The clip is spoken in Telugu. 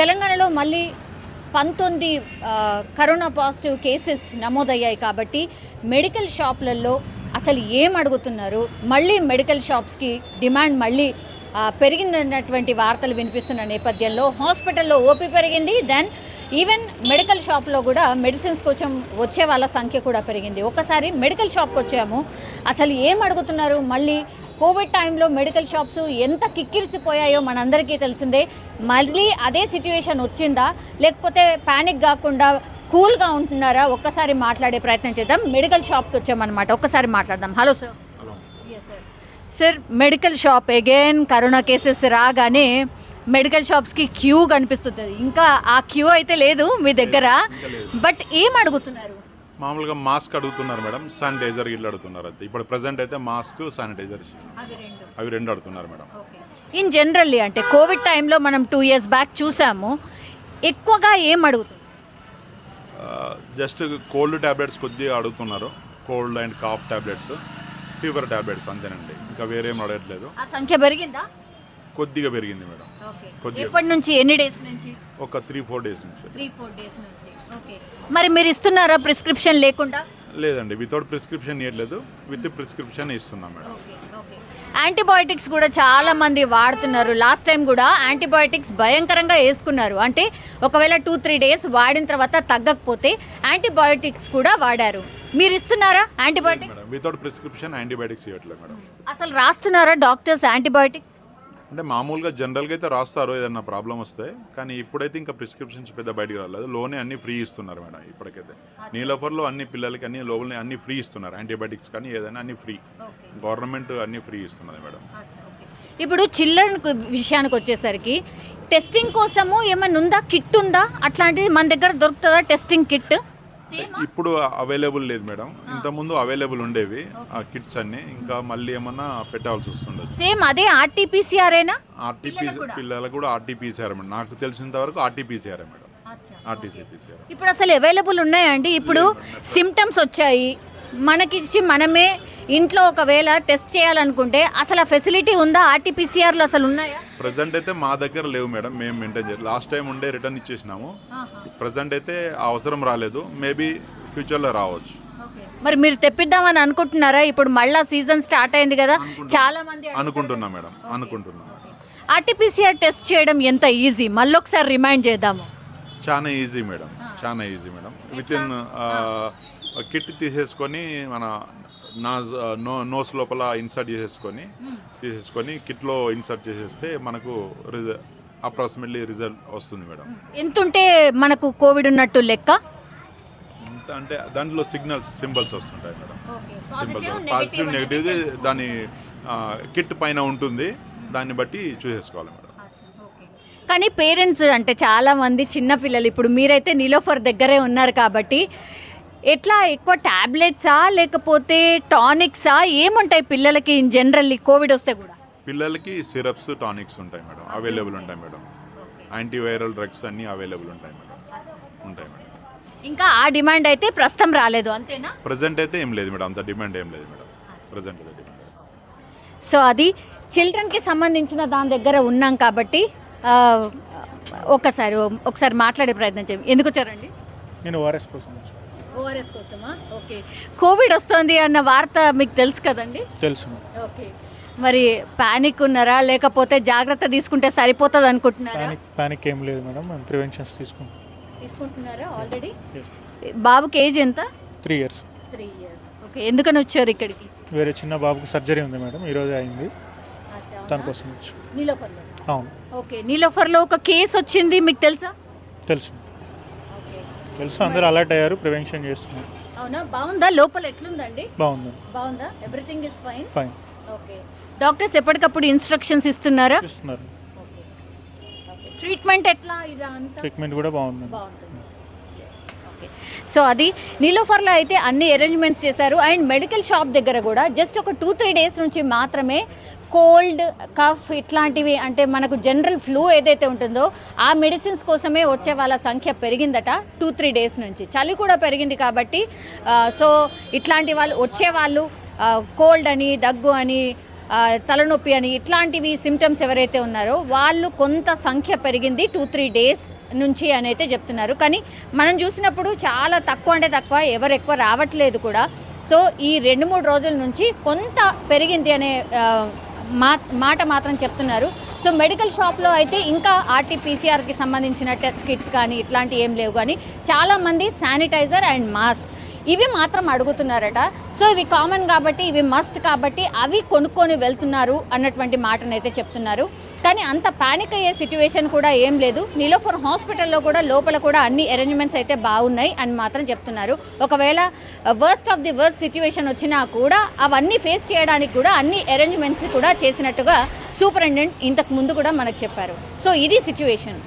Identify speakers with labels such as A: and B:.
A: తెలంగాణలో మళ్ళీ 19 కరోనా పాజిటివ్ కేసెస్ నమోదయ్యాయి కాబట్టి మెడికల్ షాపులలో అసలు ఏం అడుగుతున్నారు, మళ్ళీ మెడికల్ షాప్స్కి డిమాండ్ మళ్ళీ పెరిగినటువంటి వార్తలు వినిపిస్తున్న నేపథ్యంలో హాస్పిటల్లో ఓపీ పెరిగింది. దెన్ ఈవెన్ మెడికల్ షాప్లో కూడా మెడిసిన్స్ కోసం వచ్చే వాళ్ళ సంఖ్య కూడా పెరిగింది. ఒక్కసారి మెడికల్ షాప్కి వచ్చాము, అసలు ఏం అడుగుతున్నారు, మళ్ళీ కోవిడ్ టైంలో మెడికల్ షాప్స్ ఎంత కిక్కిరిసిపోయాయో మనందరికీ తెలిసిందే. మళ్ళీ అదే సిచ్యువేషన్ వచ్చిందా, లేకపోతే ప్యానిక్ కాకుండా కూల్గా ఉంటున్నారా? ఒక్కసారి మాట్లాడే ప్రయత్నం చేద్దాం. మెడికల్ షాప్కి వచ్చామన్నమాట, ఒక్కసారి మాట్లాడదాం. Hello sir. Sir, medical shop again corona cases రాగానే మెడికల్ షాప్స్కి క్యూ కనిపిస్తుంది. ఇంకా ఆ క్యూ అయితే లేదు మీ దగ్గర, బట్ ఏం అడుగుతున్నారు?
B: మామూలుగా మాస్క్ అడుగుతున్నారు మేడం, శానిటైజర్ ఇల్లు అడుగుతున్నారు. అయితే ఇప్పుడు ప్రెసెంట్ అయితే మాస్క్, శానిటైజర్ అవి రెండు అడుగుతున్నారు మేడం.
A: ఇన్ జనరల్లీ అంటే కోవిడ్ టైంలో మనం 2 years బ్యాక్ చూసాము, ఎక్కువగా ఏం అడుగుతుంది?
B: జస్ట్ కోల్డ్ ట్యాబ్లెట్స్ కొద్దిగా అడుగుతున్నారు, cold and cough tablets, fever tablets అంతేనండి, ఇంకా వేరేం అడగట్లేదు.
A: ఆ సంఖ్య పెరిగిందా?
B: కొద్దిగా పెరిగింది మేడం.
A: ఎప్పటి నుంచి, ఎన్ని డేస్ నుంచి?
B: ఒక 3-4 డేస్ నుంచి.
A: 3-4 డేస్ నుంచి. ఓకే, మరి మీరు ఇస్తున్నారా ప్రిస్క్రిప్షన్ లేకుండా?
B: లేదండి, వితౌట్ ప్రిస్క్రిప్షన్ ఇవ్వట్లేదు, విత్ ప్రిస్క్రిప్షన్ ఇస్తున్నాం మేడం.
A: యాంటీబయాటిక్స్ కూడా చాలా మంది వాడుతున్నారు. లాస్ట్ టైం కూడా యాంటీబయాటిక్స్ భయంకరంగా వేసుకున్నారు. అంటే ఒకవేళ 2-3 డేస్ వాడిన తర్వాత తగ్గకపోతే యాంటీబయాటిక్స్ కూడా వాడారు. మీరు ఇస్తున్నారా యాంటీబయాటిక్స్?
B: వితౌట్ ప్రిస్క్రిప్షన్ యాంటీబయాటిక్స్ ఇవ్వట్లేదు మేడం.
A: అసలు రాస్తున్నారా డాక్టర్స్ యాంటీబయాటిక్స్?
B: అంటే మామూలుగా జనరల్గా అయితే రాస్తారు ఏదన్నా ప్రాబ్లం వస్తే, కానీ ఇప్పుడైతే ఇంకా ప్రిస్క్రిప్షన్స్ పెద్ద బయటికి రాలేదు. లోనే అన్ని ఫ్రీ ఇస్తున్నారు మేడం. ఇప్పటికైతే నీలోఫర్లో అన్ని పిల్లలకి అన్ని లోపలనే అన్ని ఫ్రీ ఇస్తున్నారు, యాంటీబయాటిక్స్ కానీ ఏదైనా అన్ని ఫ్రీ, గవర్నమెంట్ అన్ని ఫ్రీ ఇస్తున్నది మేడం.
A: ఇప్పుడు చిల్డ్రన్ విషయానికి వచ్చేసరికి టెస్టింగ్ కోసము ఏమన్నా ఉందా, కిట్ ఉందా? అట్లాంటిది మన దగ్గర దొరుకుతుందా టెస్టింగ్ కిట్?
B: ఇప్పుడు అవైలబుల్ లేదు మేడం, ఇంతకుముందు అవైలబుల్ ఉండేవి ఆ కిట్స్ అన్ని, ఇంకా మళ్ళీ ఏమన్నా పెట్టాల్సి వస్తుండదు.
A: సేమ్ అదే ఆర్టీపీసీఆర్ఏనా?
B: పిల్లలకు కూడా ఆర్టీపీసీఆర్ మేడం, నాకు తెలిసినంత వరకు ఆర్టీపీసీఆర్ మేడం. ఆర్టీసీపీసీఆర్
A: ఇప్పుడు అసలు అవైలబుల్ ఉన్నాయండి? ఇప్పుడు సిమ్టమ్స్ వచ్చాయి మనకిచ్చి మనమే ఇంట్లో ఒకవేళ టెస్ట్ చేయాలనుకుంటే అసలు ఆ ఫెసిలిటీ ఉందా? ఆర్టీపీసీఆర్లు అసలు ఉన్నాయా?
B: ప్రజెంట్ అయితే మా దగ్గర లేవు మేడం, మేము మెయింటైన్ చేయాలి. లాస్ట్ టైం ఉండే రిటర్న్ ఇచ్చేసినాము. ప్రజెంట్ అయితే అవసరం రాలేదు, మేబీ ఫ్యూచర్లో రావచ్చు.
A: మరి మీరు తెప్పిద్దామని అనుకుంటున్నారా? ఇప్పుడు మళ్ళీ సీజన్ స్టార్ట్ అయింది కదా, చాలా మంది
B: అనుకుంటున్నా మేడం, అనుకుంటున్నా.
A: ఆర్టీపీసీఆర్ టెస్ట్ చేయడం ఎంత ఈజీ, మళ్ళీ ఒకసారి రిమైండ్ చేద్దాము.
B: చాలా ఈజీ మేడం, చాలా easy madam. With in kit తీసేసుకొని మన నోస్ లోపల ఇన్సర్ట్ తీసేసుకొని కిట్లో ఇన్సర్ట్ చేసేస్తే మనకు అప్రాక్సిమేట్లీ రిజల్ట్ వస్తుంది మేడం.
A: ఎంత ఉంటే మనకు కోవిడ్ ఉన్నట్టు లెక్క?
B: అంటే దాంట్లో సింబల్స్ వస్తుంటాయి మేడం. సింబల్స్ పాజిటివ్ నెగిటివ్ దాని కిట్ పైన ఉంటుంది, దాన్ని బట్టి చూసేసుకోవాలి మేడం.
A: కానీ పేరెంట్స్ అంటే చాలామంది చిన్నపిల్లలు, ఇప్పుడు మీరైతే నీలోఫర్ దగ్గరే ఉన్నారు కాబట్టి ఎట్లా, ఎక్కువ ట్యాబ్లెట్సా లేకపోతే టానిక్సా, ఏముంటాయి పిల్లలకి ఇన్ జనరల్లీ కోవిడ్ వస్తే కూడా?
B: పిల్లలకి సిరప్స్, టానిక్స్ ఉంటాయి మేడం, అవైలబుల్ ఉంటాయి మేడం. యాంటీవైరల్ డ్రగ్స్ అన్నీ అవైలబుల్ ఉంటాయి మేడం.
A: ఇంకా ఆ డిమాండ్ అయితే ప్రస్తుతం రాలేదు, అంతేనా?
B: ప్రజెంట్ అయితే ఏం లేదు మేడం, అంత డిమాండ్ ఏం లేదు మేడం ప్రజెంట్ అయితే డిమాండ్.
A: సో అది చిల్డ్రన్కి సంబంధించిన దాని దగ్గర ఉన్నాం కాబట్టి ఒకసారి మాట్లాడే ప్రయత్నం చేయండి. ఎందుకు వచ్చారండి?
C: నేను ఓఆర్ఎస్ కోసం.
A: ఓఆర్ఎస్ కోసమా? ఓకే. కోవిడ్ వస్తుంది అన్న వార్త మీకు తెలుసు కదండి?
C: తెలుసు.
A: ఓకే, మరి ప్యానిక్ ఉన్నారా లేకపోతే జాగ్రత్త తీసుకుంటే సరిపోతుంది అనుకుంటున్నారా?
C: ప్యానిక్ ఏం లేదు మేడం, మేము ప్రివెన్షన్స్
A: తీసుకుంటున్నారా ఆల్రెడీ? బాబుకి ఏజ్ ఎంత?
C: 3 years.
A: 3 years. ఓకే, ఎందుకని వచ్చారు ఇక్కడికి?
C: వేరే చిన్న బాబుకి సర్జరీ ఉంది మేడం, ఈరోజు అయింది, దానికోసం వచ్చి.
A: నీలోఫర్లో?
C: అవును.
A: ఓకే, నీలోఫర్లో ఒక కేసు వచ్చింది, మీకు తెలుసా?
C: తెలుసు, అందరూ అలర్ట్ అయ్యారు, ప్రివెన్షన్ చేస్తున్నారు.
A: అవునా? బాగుందా? లోపల ఎట్లుందండి?
C: బాగుందా?
A: Everything is
C: fine.
A: Okay, doctors ఎప్పటికప్పుడు ఇన్స్ట్రక్షన్స్ ఇస్తున్నారు. ట్రీట్మెంట్ ఎట్లా?
C: ట్రీట్మెంట్ కూడా బాగుంటుంది.
A: ఓకే, సో అది నీలోఫర్లో అయితే అన్ని అరేంజ్మెంట్స్ చేశారు. అండ్ మెడికల్ షాప్ దగ్గర కూడా జస్ట్ ఒక 2-3 డేస్ నుంచి మాత్రమే కోల్డ్, కఫ్ ఇట్లాంటివి, అంటే మనకు జనరల్ ఫ్లూ ఏదైతే ఉంటుందో ఆ మెడిసిన్స్ కోసమే వచ్చే వాళ్ళ సంఖ్య పెరిగిందట 2-3 డేస్ నుంచి. చలి కూడా పెరిగింది కాబట్టి సో ఇట్లాంటి వాళ్ళు వచ్చేవాళ్ళు కోల్డ్ అని, దగ్గు అని, తలనొప్పి అని ఇట్లాంటివి సిమ్టమ్స్ ఎవరైతే ఉన్నారో వాళ్ళు కొంత సంఖ్య పెరిగింది 2-3 డేస్ నుంచి అని అయితే చెప్తున్నారు. కానీ మనం చూసినప్పుడు చాలా తక్కువ అంటే తక్కువ, ఎవరు ఎక్కువ రావట్లేదు కూడా. సో ఈ 2-3 రోజుల నుంచి కొంత పెరిగింది అనే మాట మాత్రం చెప్తున్నారు. సో మెడికల్ షాప్లో అయితే ఇంకా RT-PCR సంబంధించిన టెస్ట్ కిట్స్ కానీ ఇట్లాంటివి ఏం లేవు, కానీ చాలామంది శానిటైజర్ అండ్ మాస్క్ ఇవి మాత్రం అడుగుతున్నారట. సో ఇవి కామన్ కాబట్టి, ఇవి మస్ట్ కాబట్టి అవి కొనుక్కొని వెళ్తున్నారు అన్నటువంటి మాటనైతే చెప్తున్నారు. కానీ అంత ప్యానిక్ అయ్యే సిచ్యువేషన్ కూడా ఏం లేదు. నీలోఫర్ హాస్పిటల్లో కూడా లోపల కూడా అన్ని అరేంజ్మెంట్స్ అయితే బాగున్నాయి అని మాత్రం చెప్తున్నారు. ఒకవేళ worst of the worst situation వచ్చినా కూడా అవన్నీ ఫేస్ చేయడానికి కూడా అన్ని అరేంజ్మెంట్స్ కూడా చేసినట్టుగా సూపరింటెండెంట్ ఇంతకు ముందు కూడా మనకు చెప్పారు. సో ఇది సిచ్యువేషన్.